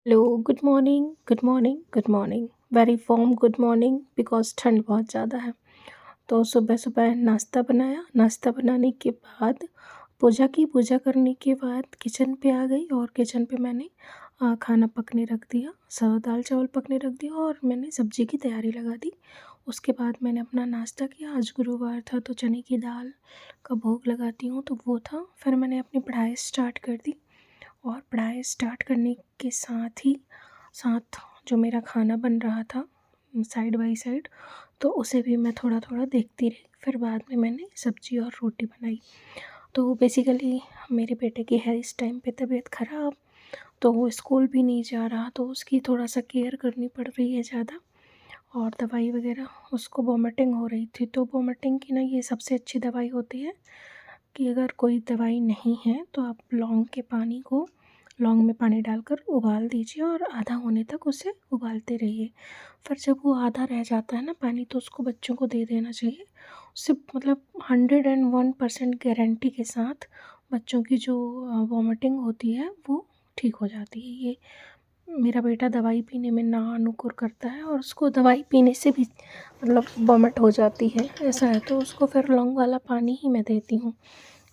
Hello, good morning, good morning, good morning. Very warm good morning because ठंड बहुत ज़्यादा है। तो सुबह-सुबह नाश्ता बनाया, नाश्ता बनाने के बाद पूजा की, पूजा करने के बाद किचन पे आ गई और किचन पे मैंने खाना पकने रख दिया। दाल-चावल पकने रख दिया और मैंने सब्ज़ी की तैयारी लगा दी। उसके बाद मैंने अपना नाश्ता किया, आज गुरुवार था तो चने की दाल का भोग लगाती हूँ तो वो था। फिर मैंने अपनी पढ़ाई स्टार्ट कर दी और पढ़ाई स्टार्ट करने के साथ जो मेरा खाना बन रहा था साइड बाय साइड, तो उसे भी मैं थोड़ा-थोड़ा देखती रही। फिर बाद में मैंने सब्ज़ी और रोटी बनाई। तो बेसिकली मेरे बेटे की है इस टाइम पे तबीयत ख़राब, तो वो स्कूल भी नहीं जा रहा, तो उसकी थोड़ा-सा केयर करनी पड़ रही है ज़्यादा। और दवाई वग़ैरह, उसको वॉमिटिंग हो रही थी, तो वॉमिटिंग की ना ये सबसे अच्छी दवाई होती है कि अगर कोई दवाई नहीं है तो आप लौंग में पानी डालकर उबाल दीजिए और आधा होने तक उसे उबालते रहिए। फिर जब वो आधा रह जाता है ना पानी, तो उसको बच्चों को दे देना चाहिए। उससे मतलब 101% गारंटी के साथ बच्चों की जो वॉमिटिंग होती है वो ठीक हो जाती है। ये मेरा बेटा दवाई पीने में नानुकुर करता है और उसको दवाई पीने से भी मतलब वॉमिट हो जाती है, ऐसा है, तो उसको फिर लौंग वाला पानी ही मैं देती हूँ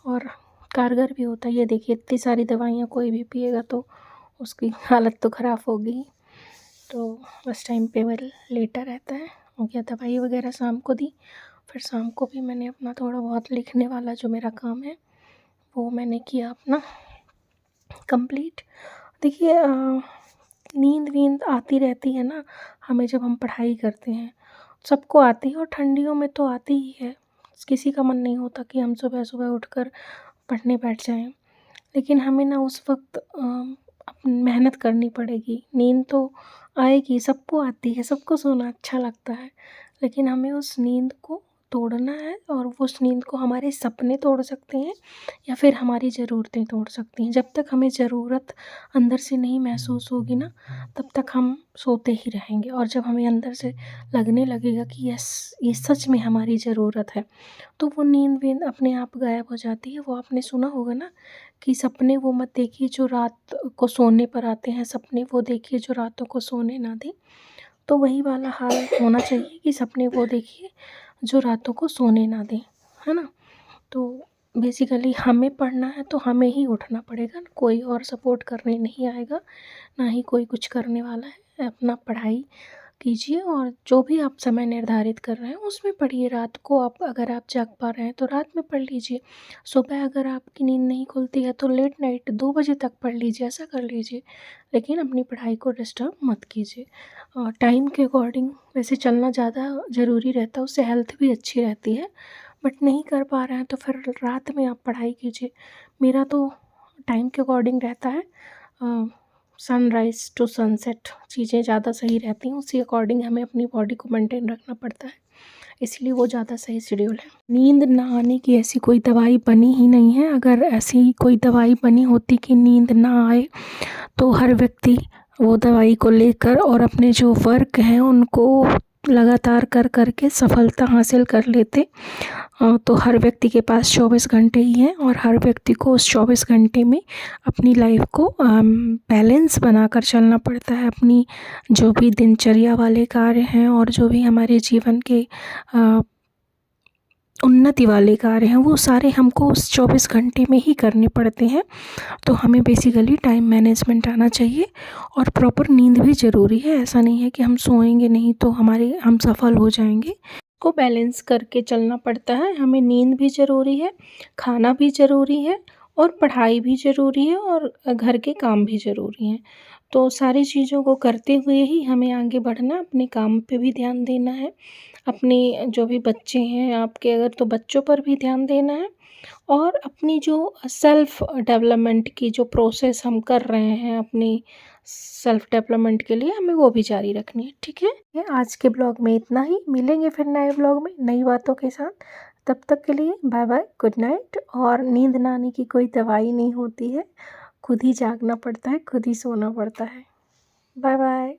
और कारगर भी होता है। ये देखिए इतनी सारी दवाइयाँ कोई भी पिएगा तो उसकी हालत तो ख़राब होगी। तो उस टाइम पे वो लेटा रहता है। हो गया दवाई वगैरह शाम को दी। फिर शाम को भी मैंने अपना थोड़ा बहुत लिखने वाला जो मेरा काम है वो मैंने किया अपना कंप्लीट। देखिए नींद वींद आती रहती है ना हमें जब हम पढ़ाई करते हैं, सबको आती है और ठंडियों में तो आती ही है। किसी का मन नहीं होता कि हम सुबह-सुबह उठकर पढ़ने बैठ जाएँ। लेकिन हमें ना उस वक़्त मेहनत करनी पड़ेगी। नींद तो आएगी, सबको आती है, सबको सोना अच्छा लगता है। लेकिन हमें उस नींद को तोड़ना है और उस नींद को हमारे सपने तोड़ सकते हैं या फिर हमारी ज़रूरतें तोड़ सकती हैं। जब तक हमें ज़रूरत अंदर से नहीं महसूस होगी ना, तब तक हम सोते ही रहेंगे और जब हमें अंदर से लगने लगेगा कि यस, ये सच में हमारी ज़रूरत है, तो वो नींद-वींद अपने आप गायब हो जाती है। वो आपने सुना होगा ना कि सपने वो मत देखिए जो रात को सोने पर आते हैं, सपने वो देखिए जो रातों को सोने ना दें। तो वही वाला हाल होना चाहिए कि सपने वो देखिए जो रातों को सोने ना दें, है ना? तो बेसिकली हमें पढ़ना है तो हमें ही उठना पड़ेगा, कोई और सपोर्ट करने नहीं आएगा, ना ही कोई कुछ करने वाला है। अपना पढ़ाई कीजिए और जो भी आप समय निर्धारित कर रहे हैं उसमें पढ़िए। रात को आप अगर आप जाग पा रहे हैं तो रात में पढ़ लीजिए। सुबह अगर आपकी नींद नहीं खुलती है तो लेट नाइट 2 बजे तक पढ़ लीजिए, ऐसा कर लीजिए। लेकिन अपनी पढ़ाई को डिस्टर्ब मत कीजिए। टाइम के अकॉर्डिंग वैसे चलना ज़्यादा ज़रूरी रहता है, उससे हेल्थ भी अच्छी रहती है। बट नहीं कर पा रहे हैं तो फिर रात में आप पढ़ाई कीजिए। मेरा तो टाइम के अकॉर्डिंग रहता है। सनराइज़ टू सनसेट चीज़ें ज़्यादा सही रहती हैं, उसी अकॉर्डिंग हमें अपनी बॉडी को मेंटेन रखना पड़ता है, इसलिए वो ज़्यादा सही शेड्यूल है। नींद ना आने की ऐसी कोई दवाई बनी ही नहीं है। अगर ऐसी कोई दवाई बनी होती कि नींद ना आए, तो हर व्यक्ति वो दवाई को लेकर और अपने जो वर्क हैं उनको लगातार कर के सफलता हासिल कर लेते। तो हर व्यक्ति के पास 24 घंटे ही हैं और हर व्यक्ति को उस 24 घंटे में अपनी लाइफ को बैलेंस बनाकर चलना पड़ता है। अपनी जो भी दिनचर्या वाले कार्य हैं और जो भी हमारे जीवन के उन्नति वाले कार्य हैं, वो सारे हमको उस 24 घंटे में ही करने पड़ते हैं। तो हमें बेसिकली टाइम मैनेजमेंट आना चाहिए और प्रॉपर नींद भी ज़रूरी है। ऐसा नहीं है कि हम सोएंगे नहीं तो हम सफल हो जाएंगे। को बैलेंस करके चलना पड़ता है। हमें नींद भी ज़रूरी है, खाना भी ज़रूरी है और पढ़ाई भी ज़रूरी है और घर के काम भी ज़रूरी हैं। तो सारी चीज़ों को करते हुए ही हमें आगे बढ़ना, अपने काम पे भी ध्यान देना है। अपने जो भी बच्चे हैं आपके अगर, तो बच्चों पर भी ध्यान देना है और अपनी जो सेल्फ़ डेवलपमेंट की जो प्रोसेस हम कर रहे हैं अपनी सेल्फ़ डेवलपमेंट के लिए, हमें वो भी जारी रखनी है, ठीक है? ये आज के ब्लॉग में इतना ही। मिलेंगे फिर नए ब्लॉग में नई बातों के साथ। तब तक के लिए बाय बाय, गुड नाइट। और नींद ना आने की कोई दवाई नहीं होती है, खुद ही जागना पड़ता है, खुद ही सोना पड़ता है। Bye bye.